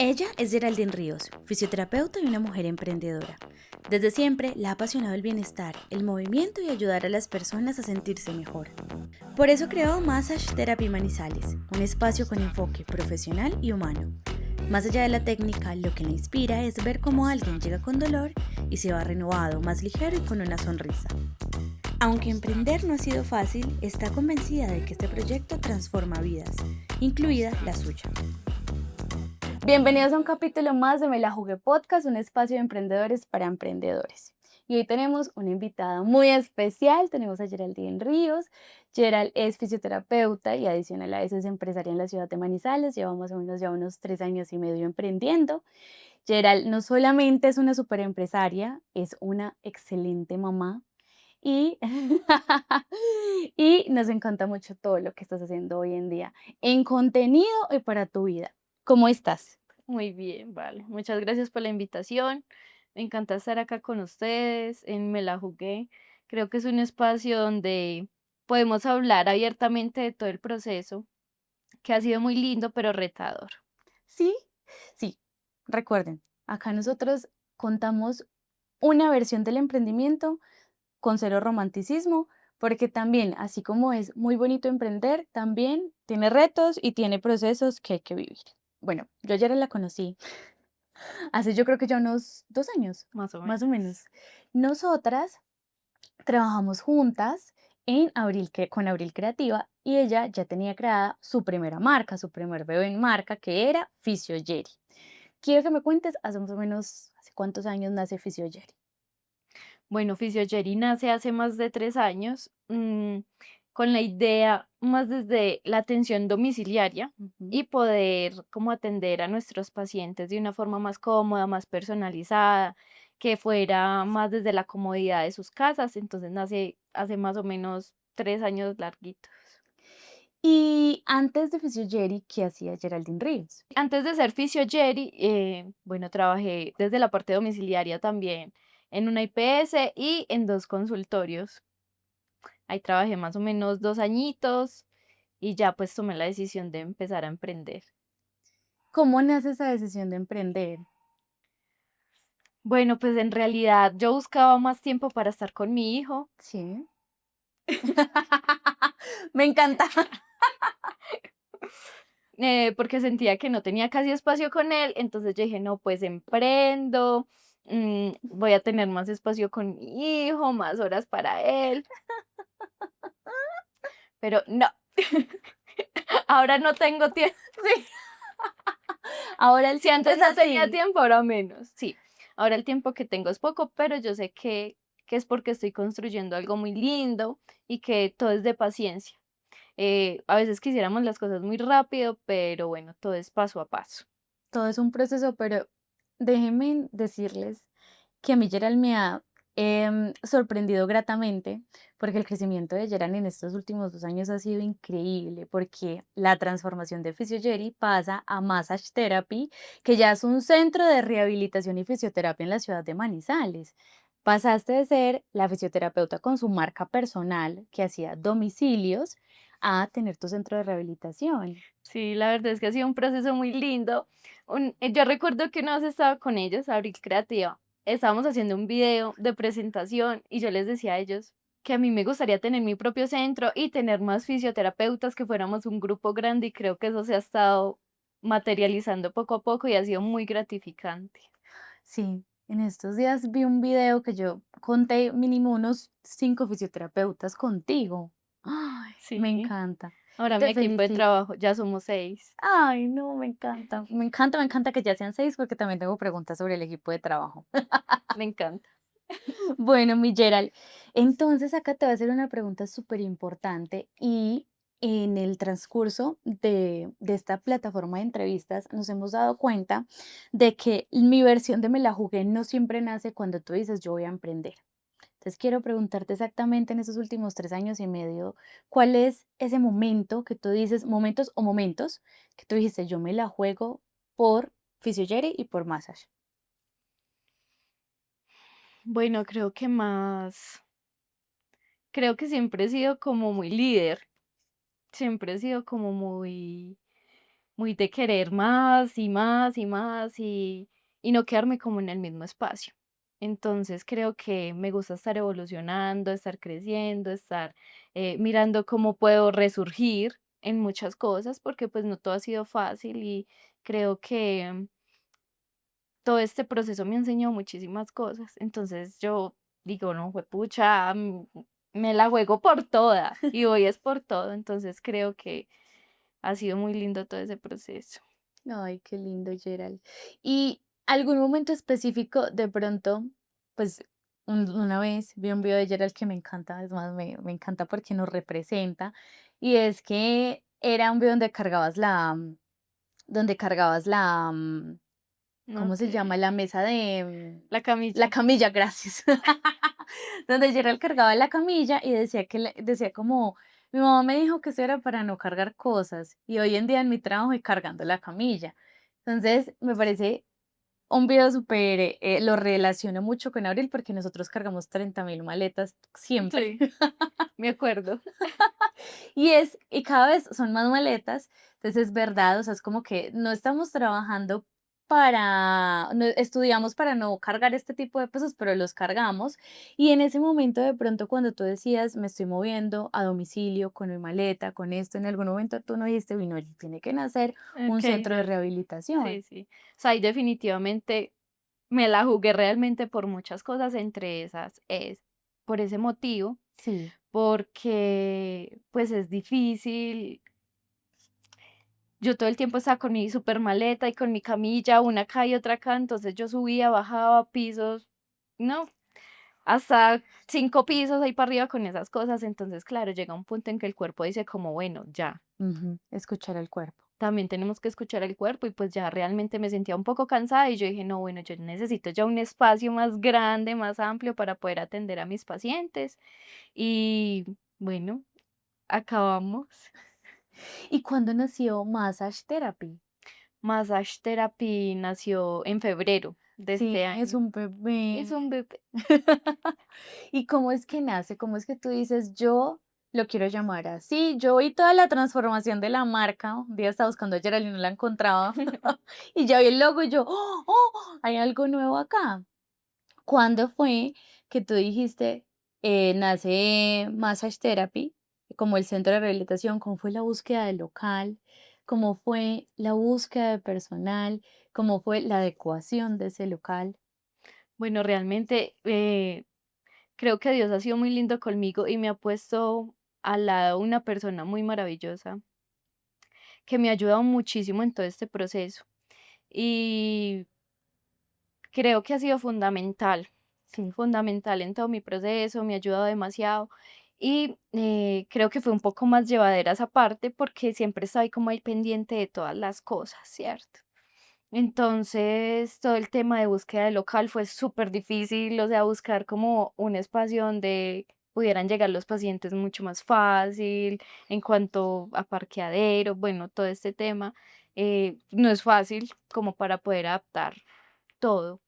Ella es Geraldine Ríos, fisioterapeuta y una mujer emprendedora. Desde siempre la ha apasionado el bienestar, el movimiento y ayudar a las personas a sentirse mejor. Por eso creó Massage Therapy Manizales, un espacio con enfoque profesional y humano. Más allá de la técnica, lo que la inspira es ver cómo alguien llega con dolor y se va renovado, más ligero y con una sonrisa. Aunque emprender no ha sido fácil, está convencida de que este proyecto transforma vidas, incluida la suya. Bienvenidos a un capítulo más de Me la Jugué Podcast, un espacio de emprendedores para emprendedores. Y hoy tenemos una invitada muy especial, tenemos a Geraldine Ríos. Gerald es fisioterapeuta y adicional a eso es empresaria en la ciudad de Manizales, lleva más o menos ya unos 3 años y medio emprendiendo. Gerald no solamente es una super empresaria, es una excelente mamá y, y nos encanta mucho todo lo que estás haciendo hoy en día en contenido y para tu vida. ¿Cómo estás? Muy bien, vale. Muchas gracias por la invitación. Me encanta estar acá con ustedes en Me la Jugué. Creo que es un espacio donde podemos hablar abiertamente de todo el proceso, que ha sido muy lindo, pero retador. Sí, sí. Recuerden, acá nosotros contamos una versión del emprendimiento con cero romanticismo, porque también, así como es muy bonito emprender, también tiene retos y tiene procesos que hay que vivir. Bueno, yo ya la conocí hace yo creo que ya unos 2 años, Más o más o menos. menos. Nosotras trabajamos juntas con Abril Creativa y ella ya tenía creada su primera marca, su primer bebé en marca, que era Fisiogeri. Quiero que me cuentes hace más o menos, ¿hace cuántos años nace Fisiogeri? Bueno, Fisiogeri nace hace más de 3 años, con la idea más desde la atención domiciliaria Ujú. y poder como atender a nuestros pacientes de una forma más cómoda, más personalizada, que fuera más desde la comodidad de sus casas. Entonces nace hace más o menos 3 años larguitos. Y antes de Fisiogeri, ¿qué hacía Geraldine Ríos? Antes de ser Fisiogeri, bueno, trabajé desde la parte domiciliaria también en una IPS y en dos consultorios. Ahí trabajé más o menos 2 añitos y ya pues tomé la decisión de empezar a emprender. ¿Cómo nace esa decisión de emprender? Bueno, pues en realidad yo buscaba más tiempo para estar con mi hijo. Sí. Me encanta. Porque sentía que no tenía casi espacio con él, entonces yo dije, no, pues emprendo, voy a tener más espacio con mi hijo, más horas para él, pero no, ahora no tengo tiempo. Sí. Ahora el Si tiempo antes es no tenía así. tiempo, ahora menos. Sí, ahora el tiempo que tengo es poco, pero yo sé que es porque estoy construyendo algo muy lindo y que todo es de paciencia. A veces quisiéramos las cosas muy rápido, pero bueno, todo es paso a paso. Todo es un proceso, pero déjenme decirles que a mí Gerald me ha sorprendido gratamente porque el crecimiento de Gerald en estos últimos 2 años ha sido increíble porque la transformación de Fisiogeri pasa a Massage Therapy, que ya es un centro de rehabilitación y fisioterapia en la ciudad de Manizales. Pasaste de ser la fisioterapeuta con su marca personal que hacía domicilios a tener tu centro de rehabilitación. Sí, la verdad es que ha sido un proceso muy lindo. Yo recuerdo que una vez estaba con ellos, Abril Creativa, estábamos haciendo un video de presentación y yo les decía a ellos que a mí me gustaría tener mi propio centro y tener más fisioterapeutas, que fuéramos un grupo grande y creo que eso se ha estado materializando poco a poco y ha sido muy gratificante. Sí, en estos días vi un video que yo conté mínimo unos 5 fisioterapeutas contigo. Ay, me Sí, encanta. ahora mi Te equipo de felicito. trabajo ya somos 6. Ay, no, me encanta. Me encanta, me encanta que ya sean 6 porque también tengo preguntas sobre el equipo de trabajo. Me encanta. Bueno, mi Gerald, entonces acá te voy a hacer una pregunta súper importante y en el transcurso de esta plataforma de entrevistas nos hemos dado cuenta de que mi versión de Me la jugué no siempre nace cuando tú dices yo voy a emprender. Entonces quiero preguntarte exactamente en esos últimos 3 años y medio, ¿cuál es ese momento que tú dices, momentos o momentos que tú dijiste yo me la juego por Fisiogeri y por Massage? Bueno, creo que siempre he sido como muy líder, siempre he sido como muy, muy de querer más y más y más y no quedarme como en el mismo espacio. Entonces creo que me gusta estar evolucionando, estar creciendo, estar mirando cómo puedo resurgir en muchas cosas, porque pues no todo ha sido fácil y creo que todo este proceso me enseñó muchísimas cosas. Entonces yo digo, no, pucha, me la juego por toda y hoy es por todo. Entonces creo que ha sido muy lindo todo ese proceso. Ay, qué lindo, Gerald. ¿Y algún momento específico de pronto, pues una vez vi un video de Gerald que me encanta, es más, me encanta porque nos representa, y es que era un video donde cargabas ¿cómo se Ok. llama? La mesa de La la camilla. camilla, gracias. Donde Gerald cargaba la camilla y decía decía como, mi mamá me dijo que eso era para no cargar cosas y hoy en día en mi trabajo estoy cargando la camilla. Entonces, me parece un video súper, lo relaciono mucho con Abril porque nosotros cargamos 30.000 maletas siempre. Sí, me acuerdo. Y cada vez son más maletas, entonces es verdad, o sea, es como que no estamos trabajando no estudiamos para no cargar este tipo de pesos, pero los cargamos. Y en ese momento, de pronto, cuando tú decías, me estoy moviendo a domicilio con mi maleta, con esto, en algún momento tú no dijiste, uy, no, tiene que nacer un Ok, centro de no. rehabilitación. Sí, sí. O sea, y definitivamente me la jugué realmente por muchas cosas, entre esas es por ese motivo, Sí. porque pues es difícil. Yo todo el tiempo estaba con mi super maleta y con mi camilla, una acá y otra acá, entonces yo subía, bajaba pisos, no, hasta 5 pisos ahí para arriba con esas cosas. Entonces, claro, llega un punto en que el cuerpo dice como, bueno, ya, Ujú, escuchar el cuerpo. también tenemos que escuchar el cuerpo y pues ya realmente me sentía un poco cansada y yo dije, no, bueno, yo necesito ya un espacio más grande, más amplio para poder atender a mis pacientes. Y bueno, acabamos. ¿Y cuándo nació Massage Therapy? Massage Therapy nació en febrero de Sí, este es año. un Es bebé. un bebé. ¿Y cómo es que nace? ¿Cómo es que tú dices, yo lo quiero llamar así? Yo vi toda la transformación de la marca. Un día estaba buscando a Geraldine y no la encontraba. Y ya vi el logo y yo, ¡oh! ¡Oh! Hay algo nuevo acá. ¿Cuándo fue que tú dijiste, nace Massage Therapy como el centro de rehabilitación? ¿Cómo fue la búsqueda del local? ¿Cómo fue la búsqueda de personal? ¿Cómo fue la adecuación de ese local? Bueno, realmente creo que Dios ha sido muy lindo conmigo y me ha puesto al lado una persona muy maravillosa que me ha ayudado muchísimo en todo este proceso. Y creo que ha sido Sí. fundamental en todo mi proceso, me ha ayudado demasiado. Y creo que fue un poco más llevadera esa parte porque siempre estoy como ahí pendiente de todas las cosas, ¿cierto? Entonces, todo el tema de búsqueda de local fue súper difícil, o sea, buscar como un espacio donde pudieran llegar los pacientes mucho más fácil, en cuanto a parqueadero, bueno, todo este tema, no es fácil como para poder adaptar todo,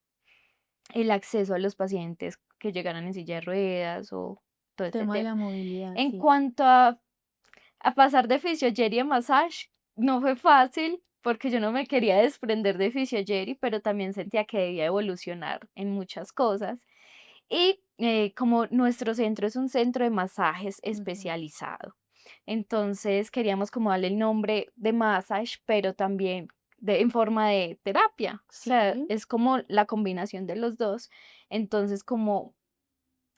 el acceso a los pacientes que llegaran en silla de ruedas o todo este Tema de tema. la movilidad, En sí. cuanto a pasar de Physiogel a Massage, no fue fácil porque yo no me quería desprender de Physiogel, pero también sentía que debía evolucionar en muchas cosas. Y como nuestro centro es un centro de masajes Ujú. especializado, entonces queríamos como darle el nombre de massage, pero también en forma de terapia. O sea, Sí. es como la combinación de los dos. Entonces, como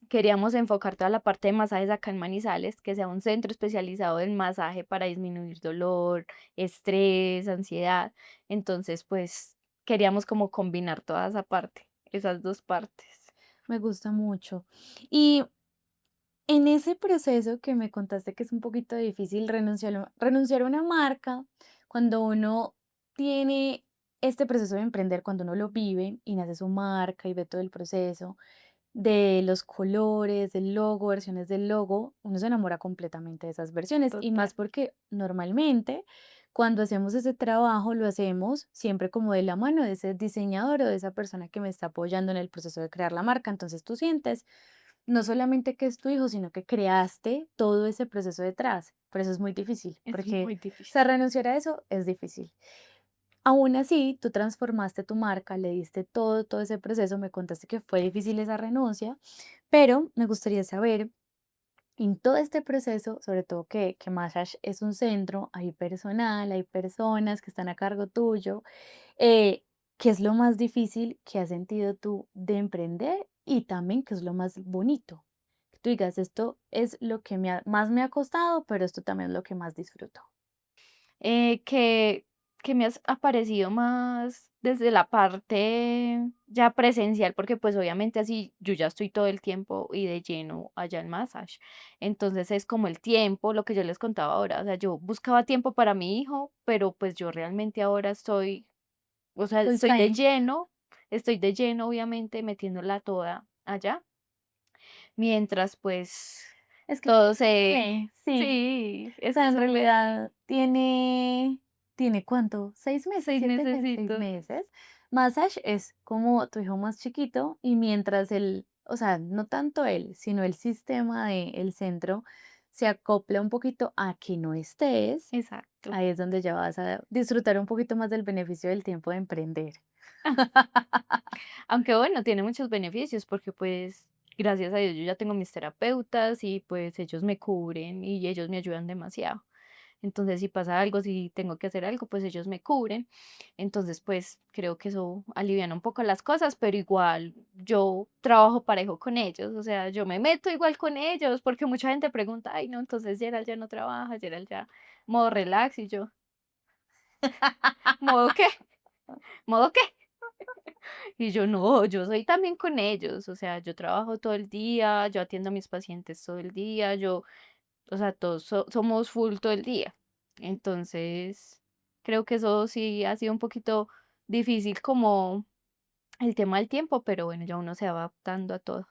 queríamos enfocar toda la parte de masajes acá en Manizales, que sea un centro especializado en masaje para disminuir dolor, estrés, ansiedad. Entonces, pues queríamos como combinar toda esa parte, esas dos partes. Me gusta mucho. Y en ese proceso que me contaste que es un poquito difícil renunciar a una marca, cuando uno tiene este proceso de emprender, cuando uno lo vive y nace su marca y ve todo el proceso de los colores, del logo, versiones del logo, uno se enamora completamente de esas versiones y Total. más porque normalmente cuando hacemos ese trabajo lo hacemos siempre como de la mano de ese diseñador o de esa persona que me está apoyando en el proceso de crear la marca. Entonces tú sientes no solamente que es tu hijo, sino que creaste todo ese proceso detrás. pero eso es muy difícil, Es porque, muy o difícil. sea, renunciar a eso es difícil. Aún así, tú transformaste tu marca, le diste todo ese proceso, me contaste que fue difícil esa renuncia, pero me gustaría saber, en todo este proceso, sobre todo que Massage es un centro, hay personal, hay personas que están a cargo tuyo, eh, ¿qué es lo más difícil que has sentido tú de emprender y también qué es lo más bonito? Que tú digas, esto es lo que más me ha costado, pero esto también es lo que más disfruto. Eh, que que me has aparecido más desde la parte ya presencial, porque, pues, obviamente así yo ya estoy todo el tiempo y de lleno allá en Massage. Entonces, es como el tiempo, lo que yo les contaba ahora, o sea, yo buscaba tiempo para mi hijo, pero, pues, yo realmente ahora estoy, o sea, Full time. estoy de lleno, obviamente, metiéndola toda allá, mientras, pues, Es que todo tiene un se bebé, sí. sí, O es sea, que en somos realidad ¿tiene cuánto? ¿6 meses? 6 ¿7 meses? mesecitos. 6 meses. Massage es como tu hijo más chiquito y mientras él, o sea, no tanto él, sino el sistema del centro se acopla un poquito a que no estés, Exacto. ahí es donde ya vas a disfrutar un poquito más del beneficio del tiempo de emprender. Aunque bueno, tiene muchos beneficios porque pues gracias a Dios yo ya tengo mis terapeutas y pues ellos me cubren y ellos me ayudan demasiado. Entonces si pasa algo, si tengo que hacer algo, pues ellos me cubren. Entonces pues creo que eso aliviana un poco las cosas, pero igual yo trabajo parejo con ellos, o sea, yo me meto igual con ellos porque mucha gente pregunta, ay no, entonces Gerald ya no trabaja, Gerald ya modo relax y yo, ¿modo qué? ¿Modo qué? Y yo no, yo soy también con ellos, o sea, yo trabajo todo el día, yo atiendo a mis pacientes todo el día, yo, o sea, todos somos full todo el día. Entonces, creo que eso sí ha sido un poquito difícil como el tema del tiempo, pero bueno, ya uno se va adaptando a todo.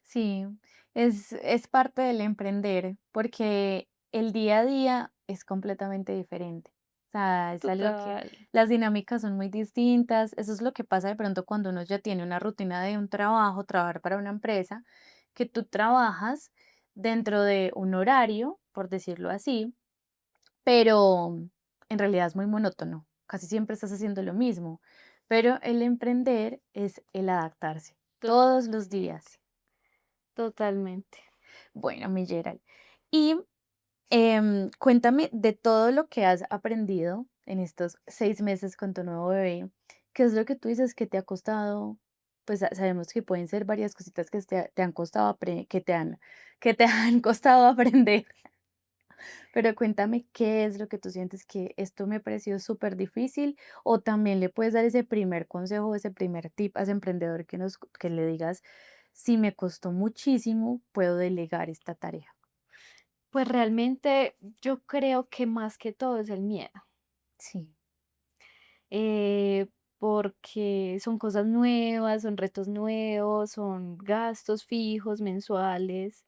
Sí, es parte del emprender, porque el día a día es completamente diferente. O sea, es algo que Total. las dinámicas son muy distintas. Eso es lo que pasa de pronto cuando uno ya tiene una rutina de un trabajo, trabajar para una empresa, que tú trabajas dentro de un horario, por decirlo así, pero en realidad es muy monótono. Casi siempre estás haciendo lo mismo. Pero el emprender es el adaptarse todos los Totalmente. días. Totalmente. Bueno, mi Gerald. Y cuéntame de todo lo que has aprendido en estos 6 meses con tu nuevo bebé. ¿Qué es lo que tú dices que te ha costado? Pues sabemos que pueden ser varias cositas que te han costado, que te han costado aprender. Pero cuéntame qué es lo que tú sientes que esto me pareció súper difícil o también le puedes dar ese primer consejo, ese primer tip a ese emprendedor que le digas, si me costó muchísimo, puedo delegar esta tarea. Pues realmente yo creo que más que todo es el miedo. Sí, eh, Porque son cosas nuevas, son retos nuevos, son gastos fijos mensuales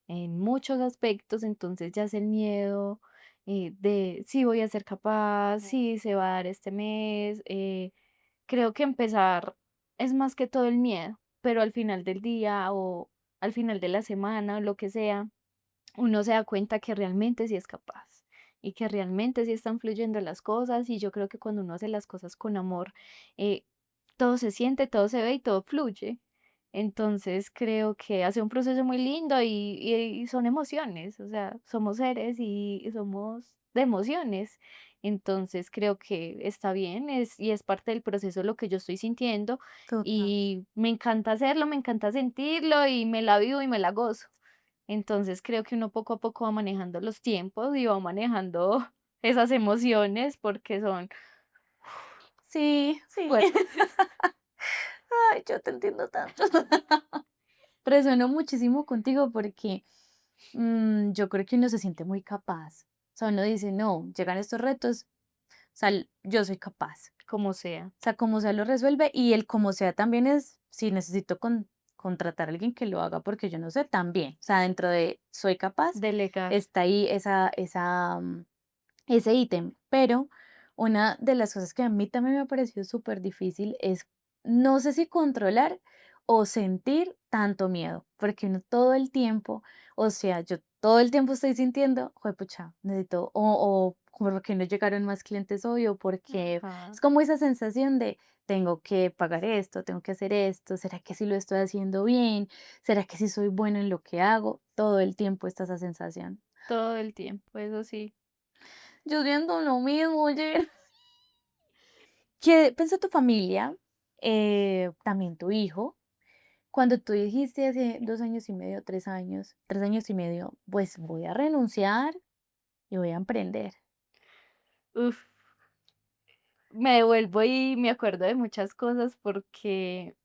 en muchos aspectos, entonces ya es el miedo de si voy a ser capaz, si se va a dar este mes. Creo que empezar es más que todo el miedo, pero al final del día o al final de la semana o lo que sea, uno se da cuenta que realmente sí es capaz y que realmente sí están fluyendo las cosas y yo creo que cuando uno hace las cosas con amor, todo se siente, todo se ve y todo fluye. Entonces creo que hace un proceso muy lindo y son emociones, o sea, somos seres y somos de emociones. Entonces creo que está bien y es parte del proceso lo que yo estoy sintiendo total. y me encanta hacerlo, me encanta sentirlo y me la vivo y me la gozo. Entonces creo que uno poco a poco va manejando los tiempos y va manejando esas emociones porque son Sí, sí. fuertes. Ay, yo te entiendo tanto. Resueno muchísimo contigo porque yo creo que uno se siente muy capaz. O sea, uno dice, no, llegan estos retos, o sea, yo soy capaz. Como sea, O sea, como sea lo resuelve y el como sea también es, si necesito contratar a alguien que lo haga porque yo no sé, también. O sea, dentro de soy capaz, delegar. está ahí ese ítem. Pero una de las cosas que a mí también me ha parecido súper difícil es, no sé si controlar o sentir tanto miedo, porque uno todo el tiempo, o sea, yo todo el tiempo estoy sintiendo, pucha, necesito, o por qué no llegaron más clientes hoy, o porque Ajá, es como esa sensación de tengo que pagar esto, tengo que hacer esto, ¿será que sí lo estoy haciendo bien? ¿Será que sí soy bueno en lo que hago? Todo el tiempo está esa sensación. todo el tiempo, eso sí. Yo siento lo mismo, oye. ¿Qué pensó tu familia? También tu hijo. Cuando tú dijiste hace 2 años y medio, 3 años y medio, pues voy a renunciar y voy a emprender. Uf, me devuelvo y me acuerdo de muchas cosas porque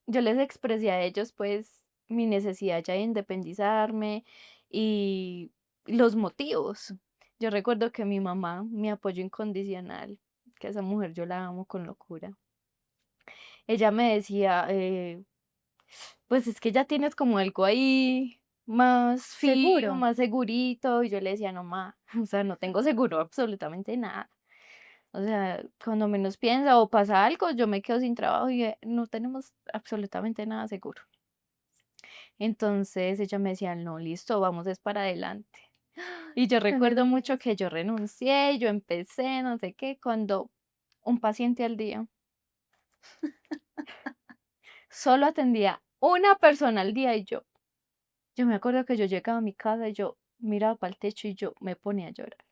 yo les expresé a ellos, pues, mi necesidad ya de independizarme y los motivos. Yo recuerdo que mi mamá, mi apoyo incondicional, que esa mujer yo la amo con locura. Ella me decía, pues es que ya tienes como algo ahí más Seguro. fijo, más segurito. Y yo le decía, no, ma, o sea, no tengo seguro absolutamente nada. O sea, cuando menos piensa o pasa algo, yo me quedo sin trabajo y no tenemos absolutamente nada seguro. Entonces ella me decía, no, listo, vamos es para adelante. Y yo Tan recuerdo mucho hermoso. que yo renuncié, yo empecé, no sé qué, cuando un paciente al día, solo atendía una persona al día y yo me acuerdo que yo llegaba a mi casa y yo miraba para el techo y yo me ponía a llorar.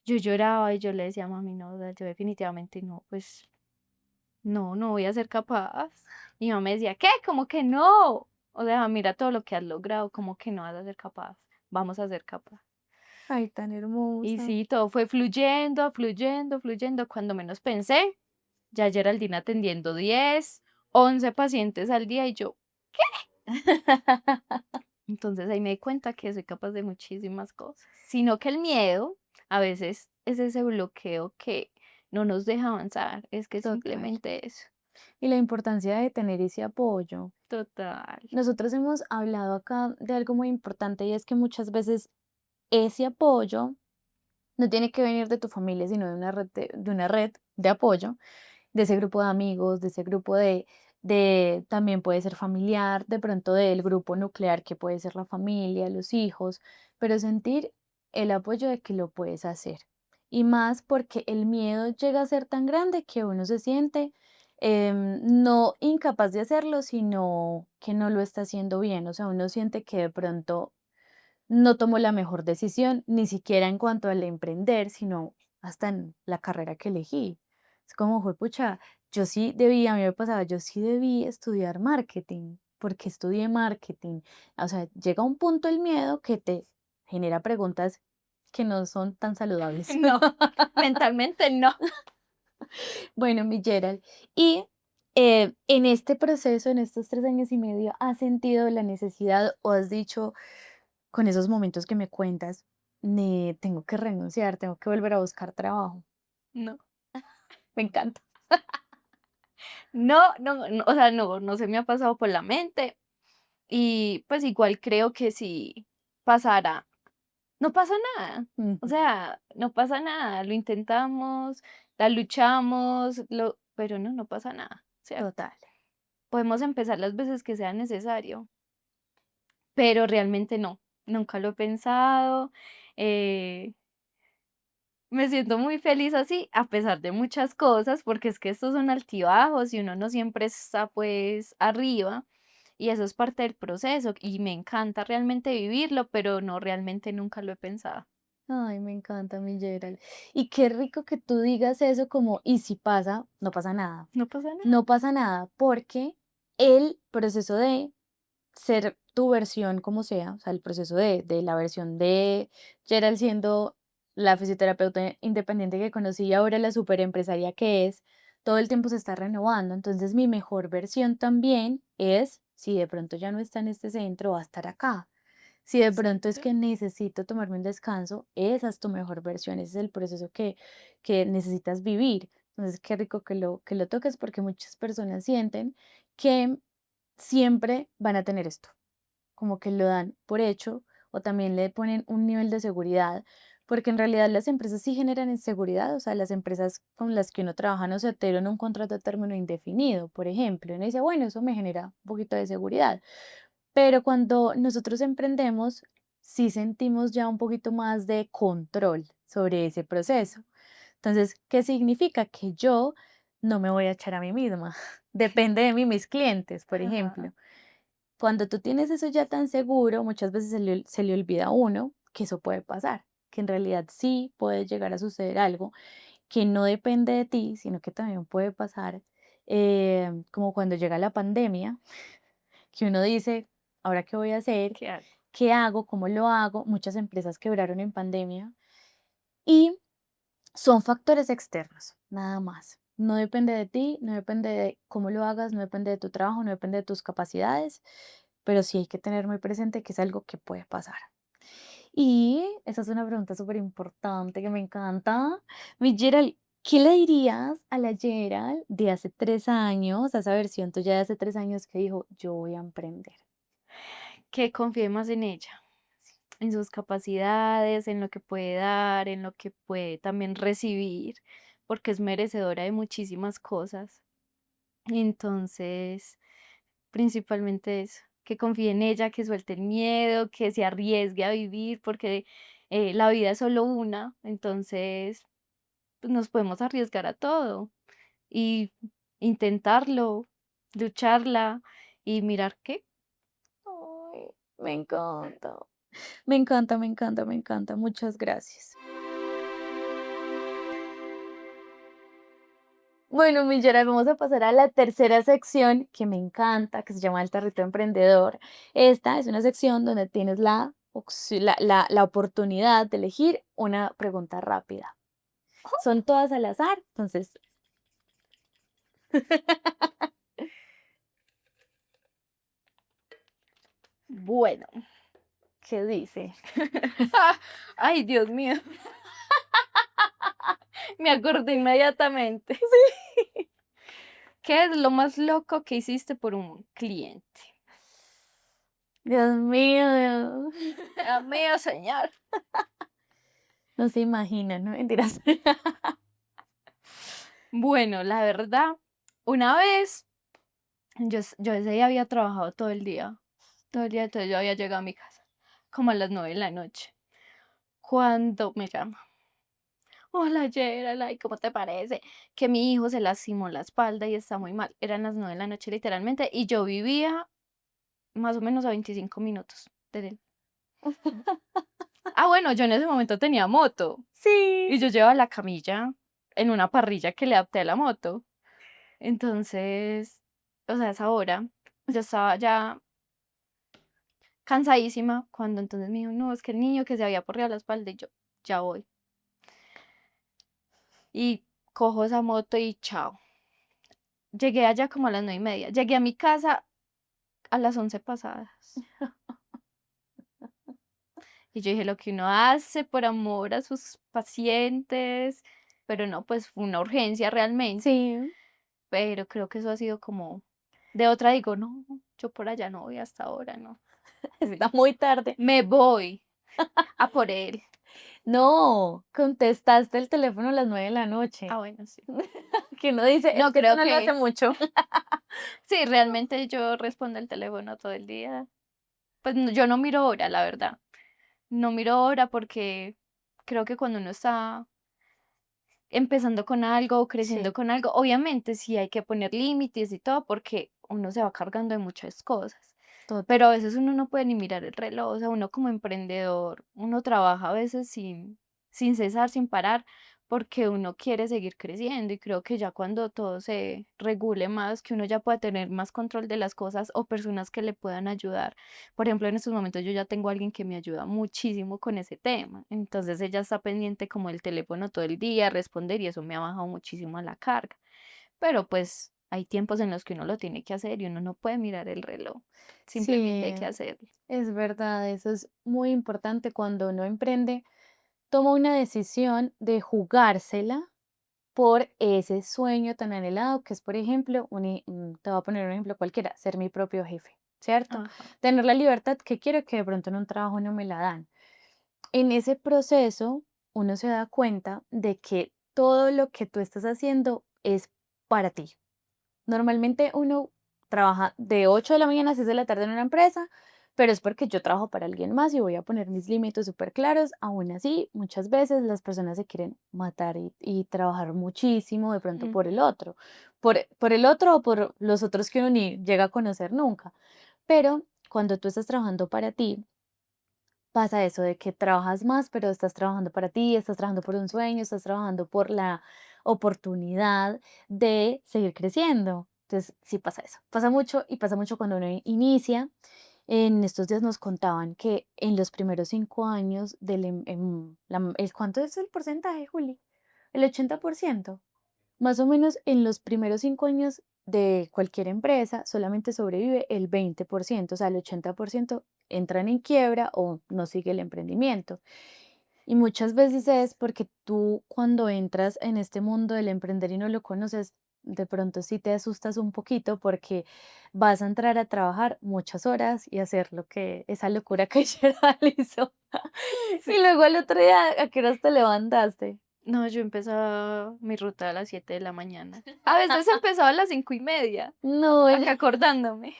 Yo lloraba y yo le decía a mami, no, o sea, yo definitivamente no, pues no, no voy a ser capaz. Y mi mamá me decía, ¿qué? ¿Cómo que no? O sea, mira todo lo que has logrado, ¿cómo que no vas a ser capaz? Vamos a ser capaz. Ay, tan Y hermosa. sí, todo fue fluyendo, fluyendo, fluyendo. Cuando menos pensé, ya Geraldine atendiendo 10, 11 pacientes al día y yo. Entonces ahí me di cuenta que soy capaz de muchísimas cosas. Sino que el miedo a veces es ese bloqueo que no nos deja avanzar. Es que Total. simplemente eso. Y la importancia de tener ese apoyo. Total. Nosotros hemos hablado acá de algo muy importante y es que muchas veces ese apoyo no tiene que venir de tu familia, sino de una red de apoyo, de ese grupo de amigos, de ese grupo también puede ser familiar, de pronto del grupo nuclear que puede ser la familia, los hijos, pero sentir el apoyo de que lo puedes hacer. Y más porque el miedo llega a ser tan grande que uno se siente no incapaz de hacerlo, sino que no lo está haciendo bien. O sea, uno siente que de pronto no tomó la mejor decisión, ni siquiera en cuanto al emprender, sino hasta en la carrera que elegí. Es como, pucha, yo sí debí, a mí me pasaba, yo sí debí estudiar marketing, porque estudié marketing. O sea, llega un punto el miedo que te genera preguntas que no son tan saludables. No, mentalmente no. Bueno, mi Gerald, y en este proceso, en estos 3 años y medio, ¿has sentido la necesidad o has dicho, con esos momentos que me cuentas, tengo que renunciar, tengo que volver a buscar trabajo? No. Me encanta. No, no, no, o sea, no, no se me ha pasado por la mente. Y pues igual creo que si pasara, no pasa nada. O Ujú. sea, no pasa nada. Lo intentamos, la luchamos, pero no, no pasa nada, ¿cierto? Total. Podemos empezar las veces que sea necesario, pero realmente no. Nunca lo he pensado. eh, Me siento muy feliz así, a pesar de muchas cosas, porque es que estos son altibajos y uno no siempre está pues arriba y eso es parte del proceso y me encanta realmente vivirlo, pero no realmente nunca lo he pensado. Ay, me encanta, mi Gerald. Y qué rico que tú digas eso como, y si pasa, no pasa nada. No pasa nada. No pasa nada porque el proceso de ser tu versión como sea, o sea, el proceso de la versión de Gerald siendo la fisioterapeuta independiente que conocí y ahora la super empresaria que es, todo el tiempo se está renovando. Entonces, mi mejor versión también es, si de pronto ya no está en este centro, va a estar acá. Si de pronto es Exacto. que necesito tomarme un descanso, esa es tu mejor versión, ese es el proceso que necesitas vivir. Entonces, qué rico que lo toques porque muchas personas sienten que siempre van a tener esto, como que lo dan por hecho o también le ponen un nivel de seguridad, porque en realidad las empresas sí generan inseguridad, o sea, las empresas con las que uno trabaja no se adhieren a un contrato a término indefinido, por ejemplo, y uno dice, bueno, eso me genera un poquito de seguridad, Pero cuando nosotros emprendemos, sí sentimos ya un poquito más de control sobre ese proceso. Entonces, ¿qué significa? Que yo no me voy a echar a mí misma. Depende de mí, mis clientes, por Ajá. ejemplo. Cuando tú tienes eso ya tan seguro, muchas veces se le olvida a uno que eso puede pasar, que en realidad sí puede llegar a suceder algo que no depende de ti, sino que también puede pasar, como cuando llega la pandemia, que uno dice, ¿ahora qué voy a hacer? ¿Qué hago? ¿Qué hago? ¿Cómo lo hago? Muchas empresas quebraron en pandemia y son factores externos, nada más. No depende de ti, no depende de cómo lo hagas, no depende de tu trabajo, no depende de tus capacidades, pero sí hay que tener muy presente que es algo que puede pasar. Y esa es una pregunta súper importante que me encanta. Mi Gerald, ¿qué le dirías a la Gerald de hace 3 años, a esa versión tuya de hace 3 años que dijo, yo voy a emprender? Que confíe más en ella, en sus capacidades, en lo que puede dar, en lo que puede también recibir, porque es merecedora de muchísimas cosas. Entonces, principalmente eso, que confíe en ella, que suelte el miedo, que se arriesgue a vivir, porque la vida es solo una, entonces pues, nos podemos arriesgar a todo y intentarlo, lucharla y mirar qué. Ay, me encanta. Me encanta, me encanta, me encanta. Muchas gracias. Bueno, mi Gerald, vamos a pasar a la tercera sección que me encanta, que se llama el Tarrito Emprendedor. Esta es una sección donde tienes la oportunidad de elegir una pregunta rápida. Son todas al azar, entonces, Bueno. ¿qué dice? Ay, Dios mío, me acordé inmediatamente. ¿Qué es lo más loco que hiciste por un cliente? Dios mío, Dios mío, señor. no se imaginan, ¿no? Mentiras. Bueno, la verdad, una vez, yo ese día había trabajado todo el día, entonces yo había llegado a mi casa, como a las 9 de la noche, cuando me llama. Hola, Gerald, ay, ¿cómo te parece? Que mi hijo se lastimó la espalda y está muy mal. Eran las 9 de la noche literalmente y yo vivía más o menos a 25 minutos de él. Ah, bueno, yo en ese momento tenía moto y Sí. yo llevaba la camilla en una parrilla que le adapté a la moto. Entonces, o sea, a esa hora yo estaba ya cansadísima cuando entonces me dijo, no, es que el niño que se había porreado la espalda y yo, ya voy. Y cojo esa moto y chao. Llegué allá como a las 9:30. Llegué a mi casa a las 11 pasadas. Y yo dije, lo que uno hace por amor a sus pacientes, pero no, pues fue una urgencia realmente. Sí, Pero creo que eso ha sido como, de otra digo, no, yo por allá no voy hasta ahora, no. está muy tarde. Me voy a por él. No, contestaste el teléfono a las 9 de la Ah, noche. bueno, sí. Que uno dice, es No, que eso creo no lo hace que mucho. sí, realmente yo respondo el teléfono todo el día. Pues yo no miro hora, la verdad. No miro hora porque creo que cuando uno está empezando con algo o creciendo Sí, con algo, obviamente sí hay que poner límites y todo porque uno se va cargando de muchas cosas. total. Pero a veces uno no puede ni mirar el reloj, o sea, uno como emprendedor, uno trabaja a veces sin cesar, sin parar, porque uno quiere seguir creciendo y creo que ya cuando todo se regule más, que uno ya pueda tener más control de las cosas o personas que le puedan ayudar. Por ejemplo, en estos momentos yo ya tengo a alguien que me ayuda muchísimo con ese tema, entonces ella está pendiente como el teléfono todo el día, responder y eso me ha bajado muchísimo la carga. Pero pues hay tiempos en los que uno lo tiene que hacer y uno no puede mirar el reloj. Simplemente hay Sí, que hacerlo. es verdad, eso es muy importante cuando uno emprende, toma una decisión de jugársela por ese sueño tan anhelado que es, por ejemplo, te voy a poner un ejemplo cualquiera, ser mi propio jefe, ¿cierto? Ajá. Tener la libertad que quiero que de pronto en un trabajo no me la dan. En ese proceso, uno se da cuenta de que todo lo que tú estás haciendo es para ti. Normalmente uno trabaja de 8 de la mañana a 6 de la tarde en una empresa, pero es porque yo trabajo para alguien más y voy a poner mis límites súper claros. Aún así, muchas veces las personas se quieren matar y trabajar muchísimo de pronto Mm. por el otro, por el otro o por los otros que uno ni llega a conocer nunca. Pero cuando tú estás trabajando para ti, pasa eso de que trabajas más, pero estás trabajando para ti, estás trabajando por un sueño, estás trabajando por la oportunidad de seguir creciendo. Entonces, sí pasa eso. Pasa mucho y pasa mucho cuando uno inicia. En estos días nos contaban que en los primeros 5 años ¿cuánto es el porcentaje, Juli? El 80%. Más o menos en los primeros 5 años de cualquier empresa solamente sobrevive el 20%, o sea, el 80% entran en quiebra o no sigue el emprendimiento. Y muchas veces es porque tú cuando entras en este mundo del emprender y no lo conoces, de pronto sí te asustas un poquito porque vas a entrar a trabajar muchas horas y hacer lo que esa locura que Gerald hizo. Sí. Y luego al otro día, ¿a qué horas te levantaste? No, yo empezaba mi ruta a las 7 de la mañana. A veces empezaba a las 5:30, No, acá acordándome.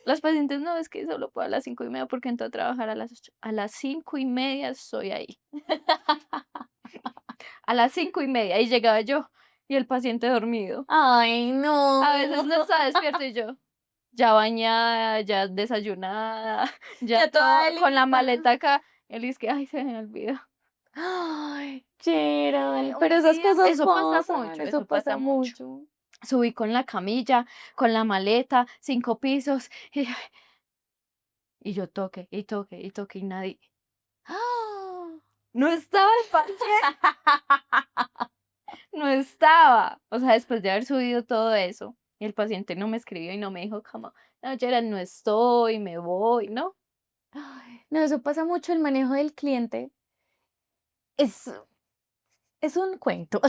Los pacientes, no, es que solo puedo a las 5:30 porque entro a trabajar a las 8. A las 5:30 estoy ahí. A las 5:30 y llegaba yo y el paciente dormido. ay, no. A veces no estaba despierto y yo, ya bañada, ya desayunada, ya Ya toda todo, con la lista. maleta acá. Él dice que, ay, se me olvidó. Ay, Gerald, pero Un esas día, cosas pasan, eso eso pasa pasa mucho. mucho. Subí con la camilla, con la maleta, 5 pisos, y yo toque, y toque, y toque, y nadie. ¡Ah! No estaba el paciente, no estaba. O sea, después de haber subido todo eso, y el paciente no me escribió y no me dijo como, no, Gerald, no estoy, me voy, ¿no? Ay, no, eso pasa mucho, el manejo del cliente es, es un cuento.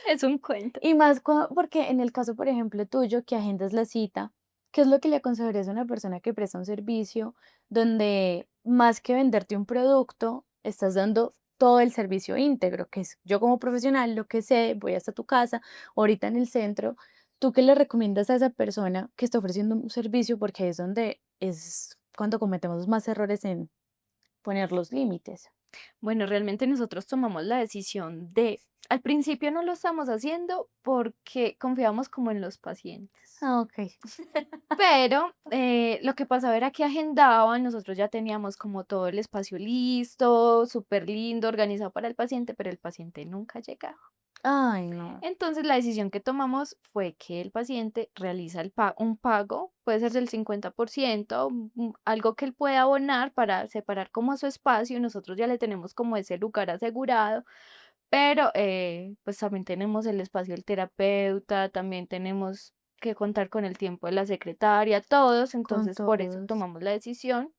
Es un cuento. Y más porque en el caso, por ejemplo, tuyo, que agendas la cita, ¿qué es lo que le aconsejarías a una persona que presta un servicio donde más que venderte un producto, estás dando todo el servicio íntegro, que es yo como profesional, lo que sé, voy hasta tu casa, ahorita en el centro, ¿tú qué le recomiendas a esa persona que está ofreciendo un servicio? Porque es donde es cuando cometemos más errores en poner los límites. Bueno, realmente nosotros tomamos la decisión de, al principio no lo estamos haciendo porque confiamos como en los pacientes. Ah, ok. Pero lo que pasaba era que agendaban, nosotros ya teníamos como todo el espacio listo, súper lindo, organizado para el paciente, pero el paciente nunca llegaba. Ay, no. Entonces la decisión que tomamos fue que el paciente realiza un pago, puede ser del 50%, algo que él pueda abonar para separar como su espacio, y nosotros ya le tenemos como ese lugar asegurado, pero pues también tenemos el espacio del terapeuta, también tenemos que contar con el tiempo de la secretaria, todos, Con entonces por eso todos. tomamos la decisión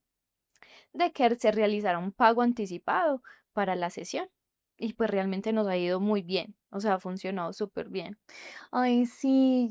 de que se realizara un pago anticipado para la sesión. Y pues realmente nos ha ido muy bien, o sea, ha funcionado súper bien. Ay, sí,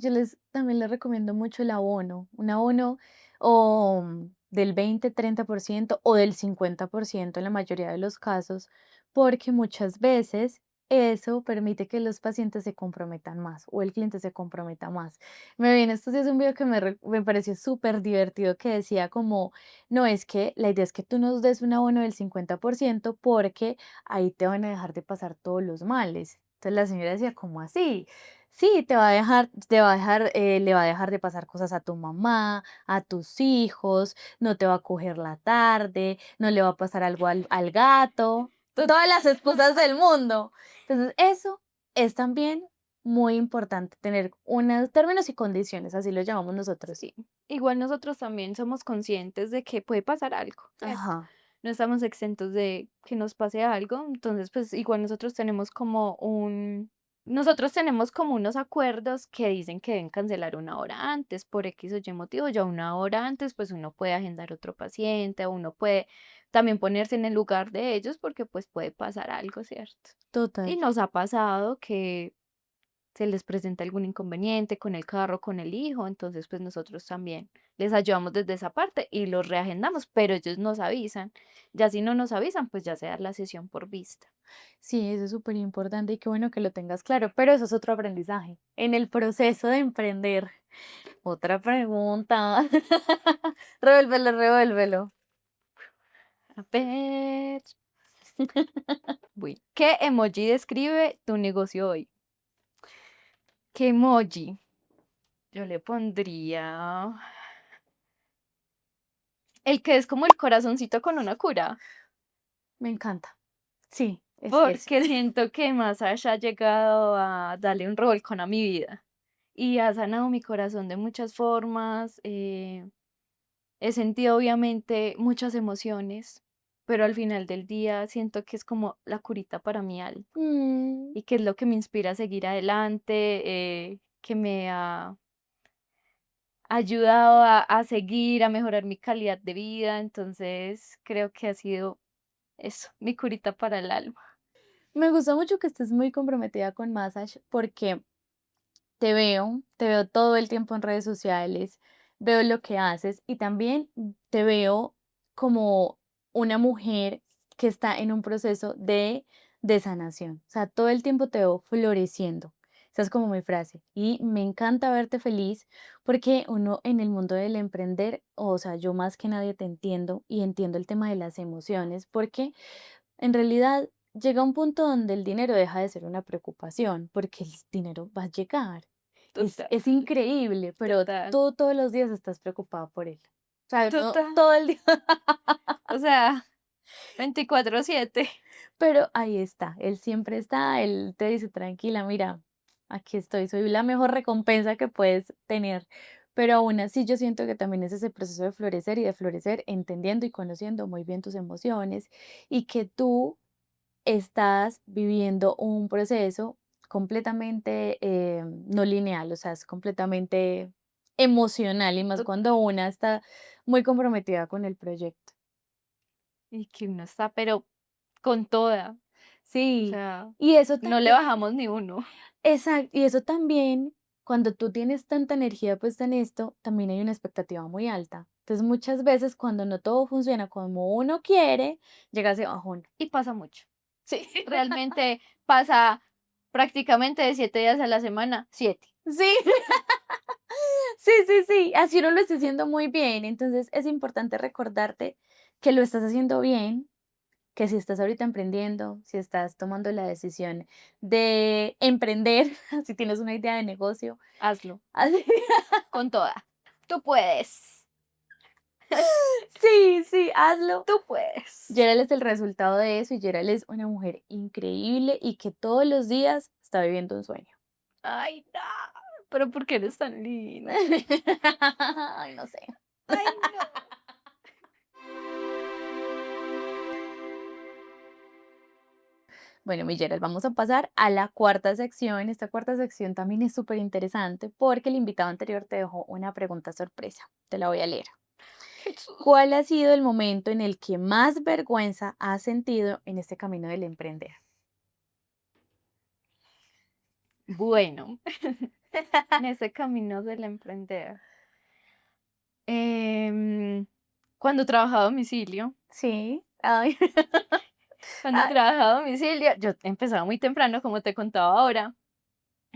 también les recomiendo mucho el abono, un abono o del 20-30% o del 50% en la mayoría de los casos, porque muchas veces eso permite que los pacientes se comprometan más o el cliente se comprometa más. Me viene estos días un video que me pareció súper divertido que decía como, no, es que la idea es que tú nos des un abono del 50% porque ahí te van a dejar de pasar todos los males. Entonces la señora decía, ¿cómo así? Sí, le va a dejar de pasar cosas a tu mamá, a tus hijos, no te va a coger la tarde, no le va a pasar algo al gato, todas las esposas del mundo. Entonces, eso es también muy importante, tener unos términos y condiciones, así lo llamamos nosotros. Sí, igual nosotros también somos conscientes de que puede pasar algo, ¿cierto? Ajá, No estamos exentos de que nos pase algo, entonces pues igual nosotros tenemos como unos acuerdos que dicen que deben cancelar una hora antes, por X o Y motivo, ya una hora antes pues uno puede agendar otro paciente o uno puede también ponerse en el lugar de ellos porque pues puede pasar algo, ¿cierto? Y total. nos ha pasado que se les presenta algún inconveniente con el carro, con el hijo, entonces pues nosotros también les ayudamos desde esa parte y los reagendamos, pero ellos nos avisan. Ya si no nos avisan, pues ya se da la sesión por vista. Sí, eso es súper importante y qué bueno que lo tengas claro, pero eso es otro aprendizaje en el proceso de emprender. Otra pregunta. Revuélvelo, revuélvelo. A ver. ¿Qué emoji describe tu negocio hoy? ¿Qué emoji? Yo le pondría el que es como el corazoncito con una cura, Me encanta. Sí, es ese. porque siento que Massage ha llegado a darle un revolcón a mi vida y ha sanado mi corazón de muchas formas. He sentido obviamente muchas emociones, pero al final del día siento que es como la curita para mi alma Mm, y que es lo que me inspira a seguir adelante, que me ha ayudado a seguir, a mejorar mi calidad de vida. Entonces creo que ha sido eso, mi curita para el alma. Me gusta mucho que estés muy comprometida con Massage porque te veo todo el tiempo en redes sociales, veo lo que haces y también te veo como una mujer que está en un proceso de sanación. O sea, todo el tiempo te veo floreciendo. Esa es como mi frase. Y me encanta verte feliz porque uno en el mundo del emprender, o sea, yo más que nadie te entiendo y entiendo el tema de las emociones porque en realidad llega un punto donde el dinero deja de ser una preocupación porque el dinero va a llegar. Total, Es increíble, pero total, tú todos los días estás preocupado por él. O sea, no total. todo el día, O sea, 24/7. pero ahí está, él siempre está, él te dice, tranquila, mira, aquí estoy, soy la mejor recompensa que puedes tener. Pero aún así yo siento que también es ese proceso de florecer y de florecer entendiendo y conociendo muy bien tus emociones y que tú estás viviendo un proceso completamente no lineal, o sea, es completamente emocional y más cuando una está muy comprometida con el proyecto. Y que uno está, pero con toda. O Sí, sea, y eso no le también, bajamos ni uno. exacto, y eso también, cuando tú tienes tanta energía puesta en esto, también hay una expectativa muy alta. Entonces, muchas veces cuando no todo funciona como uno quiere, llega ese bajón. Y pasa mucho. Sí. Realmente pasa prácticamente de 7 días a la semana, 7. Sí. Sí, sí, sí, así uno lo está haciendo muy bien. Entonces es importante recordarte que lo estás haciendo bien, que si estás ahorita emprendiendo, si estás tomando la decisión de emprender, si tienes una idea de negocio, Hazlo, así- con toda. Tú puedes, sí, sí, hazlo. tú puedes. Gerald es el resultado de eso y Gerald es una mujer increíble y que todos los días está viviendo un sueño. Ay, no, pero ¿por qué eres tan linda? Ay, no sé. Ay, no. Bueno, mi Gerald, vamos a pasar a la cuarta sección. Esta cuarta sección también es súper interesante porque el invitado anterior te dejó una pregunta sorpresa. Te la voy a leer. Jesús. ¿Cuál ha sido el momento en el que más vergüenza has sentido en este camino del emprender? Bueno, en ese camino del emprender. em, Cuando trabajaba a domicilio, Sí. Ay. cuando Ay, trabajaba a domicilio, yo empezaba muy temprano, como te contaba ahora.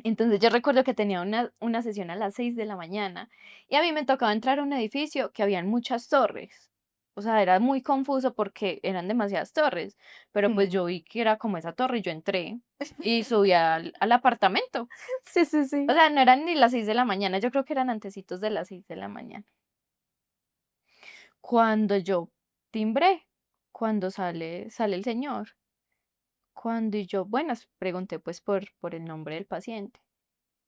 Entonces yo recuerdo que tenía una sesión a las 6 de la mañana y a mí me tocaba entrar a un edificio que habían muchas torres. O sea, era muy confuso porque eran demasiadas torres, pero pues sí. yo vi que era como esa torre y yo entré y subí al apartamento. Sí, sí, O sí. sea, no eran ni las 6 de la mañana, yo creo que eran antecitos de las 6 de la mañana. Cuando yo timbré, cuando sale el señor, cuando yo, bueno, pregunté pues por el nombre del paciente.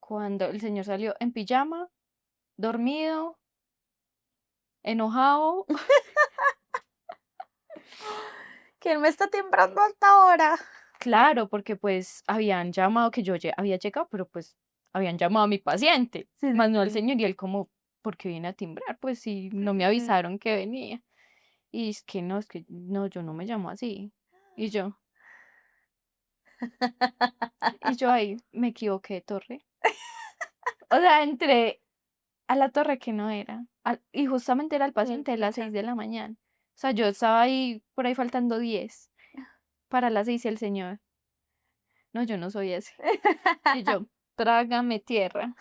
Cuando el señor salió en pijama, dormido, enojado, ¿Quién me está timbrando hasta ahora? claro, porque pues habían llamado que yo había llegado, pero pues habían llamado a mi paciente, Sí, sí, más no al sí. señor, y él como, ¿por qué viene a timbrar? Pues si no me Mm. avisaron que venía. Y es que no, yo no me llamo así. Y yo, y yo ahí me equivoqué de torre. O sea, entré a la torre que no era. Y justamente era el paciente de las 6 Pucha. de la mañana. O sea, yo estaba ahí, por ahí faltando 10 para las 6 y el señor. No, yo no soy ese. Y yo, trágame tierra.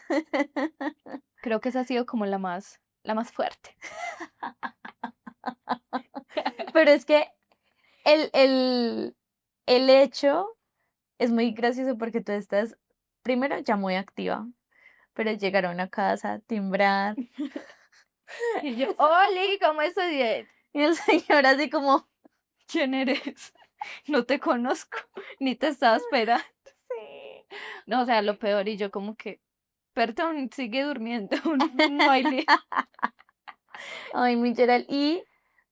Creo que esa ha sido como la más fuerte. Pero es que el, el, el hecho es muy gracioso porque tú estás, primero, ya muy activa, pero llegar a una casa, timbrar, Y yo, Oli, ¿cómo estás? Bien. y el señor así como, ¿Quién eres? No te conozco, ni te estaba esperando. sí. No, o sea, lo peor, y yo como que, perdón, sigue durmiendo, no hay Ay, mi Gerald, y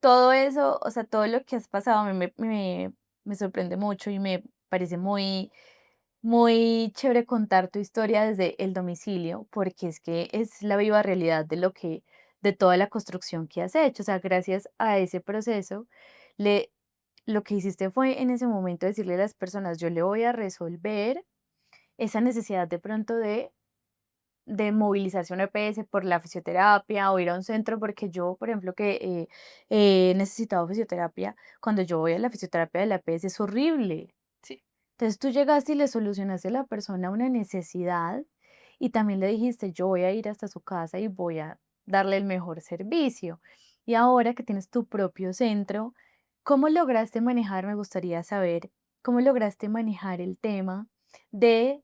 todo eso, o sea, todo lo que has pasado a mí me sorprende mucho y me parece muy, muy chévere contar tu historia desde el domicilio, porque es que es la viva realidad de lo que, de toda la construcción que has hecho. O sea, gracias a ese proceso, le, lo que hiciste fue en ese momento decirle a las personas, yo le voy a resolver esa necesidad de pronto de movilizarse a un EPS por la fisioterapia o ir a un centro, porque yo, por ejemplo, que he necesitado fisioterapia, cuando yo voy a la fisioterapia de la EPS es horrible. Sí, Entonces tú llegaste y le solucionaste a la persona una necesidad y también le dijiste, yo voy a ir hasta su casa y voy a darle el mejor servicio. Y ahora que tienes tu propio centro, ¿cómo lograste manejar? Me gustaría saber, ¿cómo lograste manejar el tema de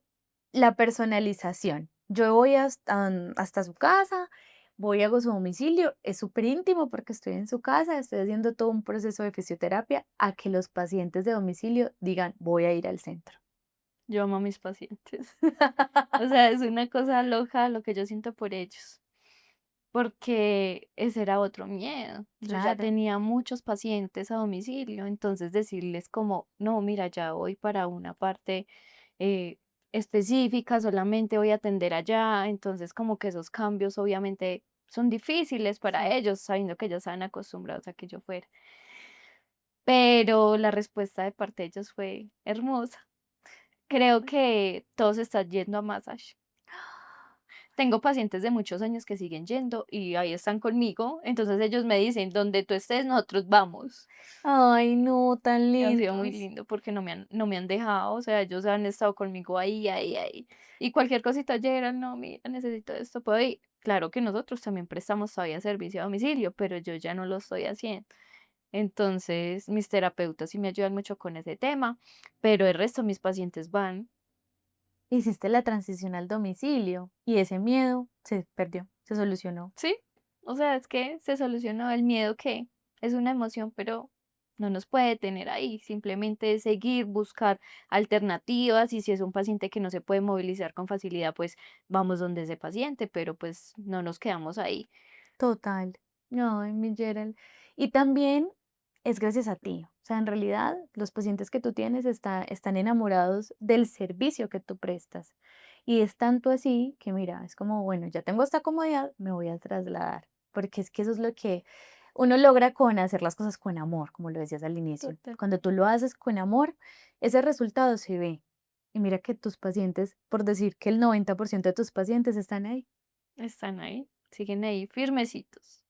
la personalización? Yo voy hasta su casa, voy, hago su domicilio, es súper íntimo porque estoy en su casa, estoy haciendo todo un proceso de fisioterapia, a que los pacientes de domicilio digan, voy a ir al centro. yo amo a mis pacientes. O sea, es una cosa loca lo que yo siento por ellos, porque ese era otro miedo. Yo ya Claro, tenía muchos pacientes a domicilio, entonces decirles como, no, mira, ya voy para una parte eh, específica, solamente voy a atender allá, entonces como que esos cambios obviamente son difíciles para sí, ellos, sabiendo que ya estaban acostumbrados a que yo fuera. Pero la respuesta de parte de ellos fue hermosa. Creo que todos están yendo a massage. Tengo pacientes de muchos años que siguen yendo y ahí están conmigo, entonces ellos me dicen, donde tú estés, nosotros vamos. ay, no, tan Y ha sido muy lindos. lindo porque no me han dejado, o sea, ellos han estado conmigo ahí, ahí, ahí. Y cualquier cosita llegan, no, mira, necesito esto, puedo ir. Claro que nosotros también prestamos todavía servicio a domicilio, pero yo ya no lo estoy haciendo. Entonces, mis terapeutas sí me ayudan mucho con ese tema, pero el resto, mis pacientes van. Hiciste la transición al domicilio y ese miedo se perdió, se solucionó. Sí, o sea, es que se solucionó el miedo que es una emoción, pero no nos puede tener ahí. Simplemente es seguir, buscar alternativas y si es un paciente que no se puede movilizar con facilidad, pues vamos donde ese paciente, pero pues no nos quedamos ahí. Total. Ay, mi Gerald. Y también es gracias a ti. O sea, en realidad, los pacientes que tú tienes están enamorados del servicio que tú prestas. Y es tanto así que, mira, es como, bueno, ya tengo esta comodidad, me voy a trasladar. Porque es que eso es lo que uno logra con hacer las cosas con amor, como lo decías al inicio. Total. Cuando tú lo haces con amor, ese resultado se ve. Y mira que tus pacientes, por decir que el 90% de tus pacientes están ahí. Están ahí, siguen ahí, firmecitos.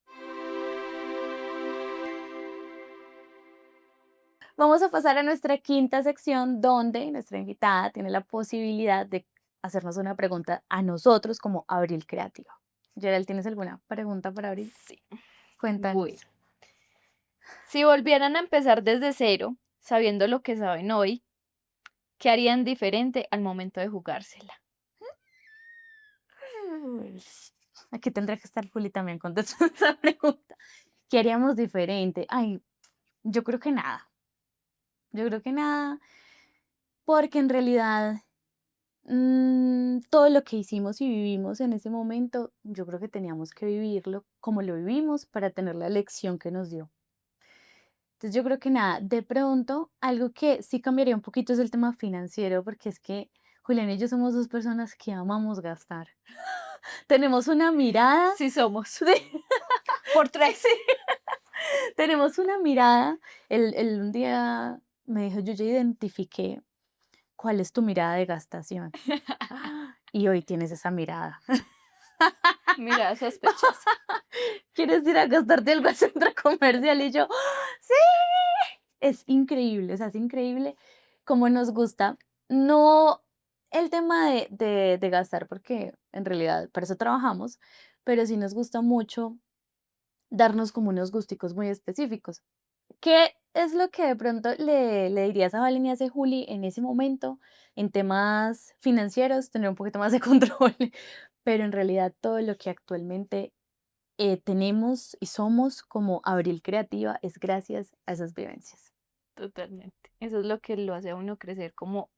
Vamos a pasar a nuestra quinta sección, donde nuestra invitada tiene la posibilidad de hacernos una pregunta a nosotros como Abril Creativo. Gerald, ¿tienes alguna pregunta para Abril? Sí, bueno. Cuéntanos. Si volvieran a empezar desde cero, sabiendo lo que saben hoy, ¿qué harían diferente al momento de jugársela? Uy, aquí tendrá que estar Juli también contestando esa pregunta. ¿Qué haríamos diferente? Ay, yo creo que nada. Yo creo que nada, porque en realidad todo lo que hicimos y vivimos en ese momento, yo creo que teníamos que vivirlo como lo vivimos para tener la lección que nos dio. Entonces yo creo que nada, de pronto algo que sí cambiaría un poquito es el tema financiero, porque es que Julián y yo somos dos personas que amamos gastar. Tenemos una mirada, Sí somos. sí, Por sí, tres. sí, tenemos una mirada. Un día me dijo, yo ya identifiqué cuál es tu mirada de gastación. Y hoy tienes esa mirada. Mira, sospechosa. ¿Quieres ir a gastarte algo al centro comercial? Y yo, sí, es increíble, o sea, es increíble cómo nos gusta. No, el tema de gastar, porque en realidad para eso trabajamos, pero sí nos gusta mucho darnos como unos gusticos muy específicos. ¿Qué es lo que de pronto le dirías a Valen y a ese Juli en ese momento en temas financieros, tener un poquito más de control? Pero en realidad todo lo que actualmente tenemos y somos como Abril Creativa es gracias a esas vivencias. Totalmente. Eso es lo que lo hace a uno crecer como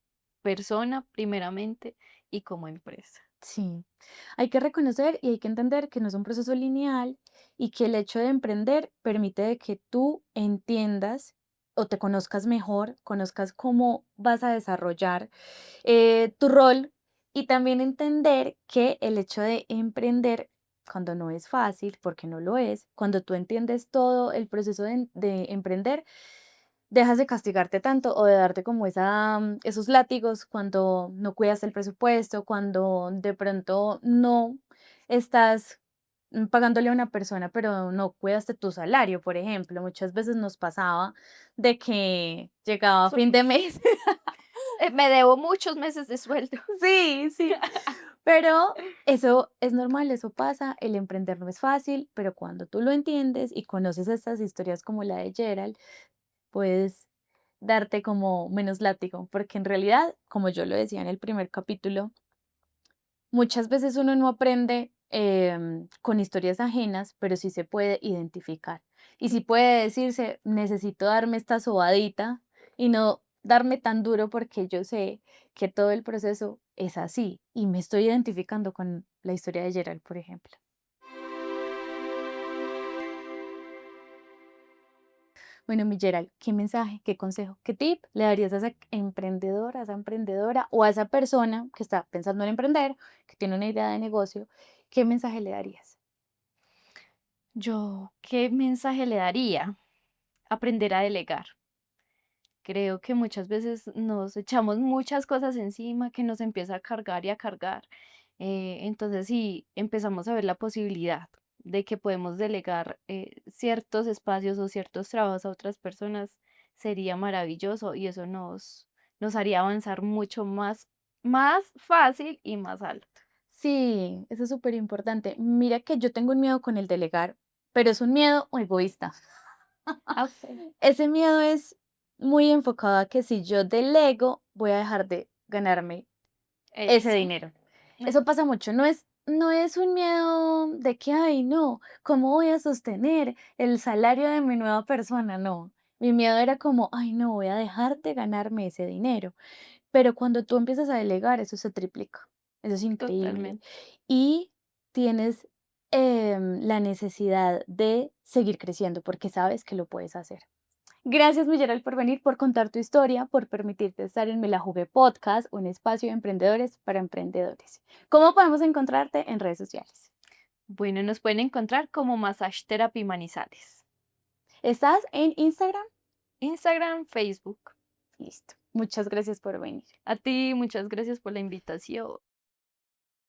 persona, primeramente, y como empresa. Sí, hay que reconocer y hay que entender que no es un proceso lineal y que el hecho de emprender permite de que tú entiendas o te conozcas mejor, conozcas cómo vas a desarrollar tu rol y también entender que el hecho de emprender, cuando no es fácil, porque no lo es, cuando tú entiendes todo el proceso de emprender, dejas de castigarte tanto o de darte como esos látigos cuando no cuidas el presupuesto, cuando de pronto no estás pagándole a una persona, pero no cuidaste tu salario, por ejemplo. Muchas veces nos pasaba de que llegaba So- fin de mes. Me debo muchos meses de sueldo. Sí, sí. Pero eso es normal, eso pasa, el emprender no es fácil, pero cuando tú lo entiendes y conoces estas historias como la de Gerald, puedes darte como menos látigo, porque en realidad, como yo lo decía en el primer capítulo, muchas veces uno no aprende con historias ajenas, pero sí se puede identificar. Y sí puede decirse, necesito darme esta sobadita y no darme tan duro porque yo sé que todo el proceso es así y me estoy identificando con la historia de Gerald, por ejemplo. Bueno, mi Gerald, ¿qué mensaje, qué consejo, qué tip le darías a esa emprendedora, a esa emprendedora o a esa persona que está pensando en emprender, que tiene una idea de negocio? ¿Qué mensaje le darías? Yo, ¿qué mensaje le daría? Aprender a delegar. Creo que muchas veces nos echamos muchas cosas encima que nos empieza a cargar y a cargar. Entonces, si empezamos a ver la posibilidad de que podemos delegar ciertos espacios o ciertos trabajos a otras personas, sería maravilloso y eso nos haría avanzar mucho más fácil y más alto. Sí, eso es súper importante. Mira que yo tengo un miedo con el delegar, pero es un miedo egoísta. Ah, ok. Ese miedo es muy enfocado a que si yo delego, voy a dejar de ganarme ese Sí. dinero. Eso pasa mucho, no es un miedo de que: "Ay, no, ¿cómo voy a sostener el salario de mi nueva persona?". No, mi miedo era como: "Ay, no, voy a dejar de ganarme ese dinero". Pero cuando tú empiezas a delegar, eso se triplica. Eso es increíble. Totalmente. Y tienes, la necesidad de seguir creciendo, porque sabes que lo puedes hacer. Gracias, Miguel, por venir, por contar tu historia, por permitirte estar en Me la Jugué Podcast, un espacio de emprendedores para emprendedores. ¿Cómo podemos encontrarte en redes sociales? Bueno, nos pueden encontrar como Massage Therapy Manizales. ¿Estás en Instagram? Instagram, Facebook. Listo. Muchas gracias por venir. A ti, muchas gracias por la invitación.